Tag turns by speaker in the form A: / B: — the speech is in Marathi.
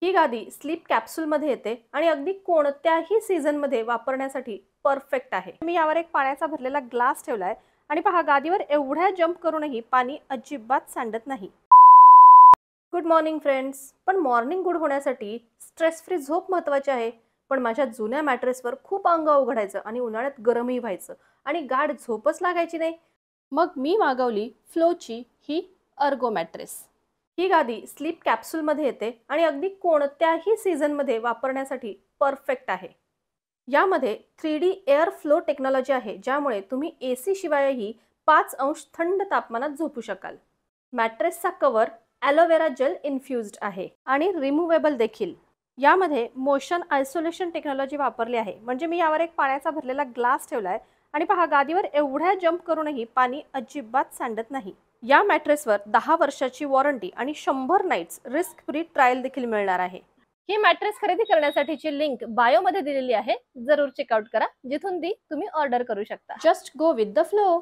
A: ही गादी स्लीप कॅप्सूलमध्ये येते आणि अगदी कोणत्याही सीझनमध्ये वापरण्यासाठी परफेक्ट आहे. मी यावर एक पाण्याचा भरलेला ग्लास ठेवलाय आणि पहा, गादीवर एवढ्या जंप करूनही पाणी अजिबात सांडत नाही. Good morning friends. पण मॉर्निंग गुड होण्यासाठी स्ट्रेस फ्री झोप महत्त्वाची आहे. पण माझ्या जुन्या मॅट्रेसवर खूप अंग उघडायचं आणि उन्हाळ्यात गरमही व्हायचं आणि गाढ झोपच लागायची नाही. मग मी मागवली फ्लोची ही अर्गो मॅट्रेस. ही गादी स्लीप कॅप्सूलमध्ये येते आणि अगदी कोणत्याही सीझनमध्ये वापरण्यासाठी परफेक्ट आहे. यामध्ये 3D एअर फ्लो टेक्नॉलॉजी आहे, ज्यामुळे तुम्ही AC शिवायही 5 अंश थंड तापमानात झोपू शकाल. मॅट्रेसचा कव्हर ॲलोवेरा जेल इन्फ्युज्ड आहे आणि रिमूव्हेबल देखील. यामध्ये मोशन आयसोलेशन टेक्नॉलॉजी वापरली आहे. म्हणजे मी यावर एक पाण्याचा भरलेला ग्लास ठेवलाय आणि पहा, गादीवर एवढ्या जंप करूनही पाणी अजिबात सांडत नाही. या मॅट्रेसवर 10 वर्षाची वॉरंटी आणि 100 नाईट्स रिस्क फ्री ट्रायल देखील मिळणार आहे. ही मॅट्रेस खरेदी करण्यासाठीची लिंक बायोमध्ये दिलेली आहे. जरूर चेकआउट करा, जिथून ती तुम्ही ऑर्डर करू शकता. Just go with the flow.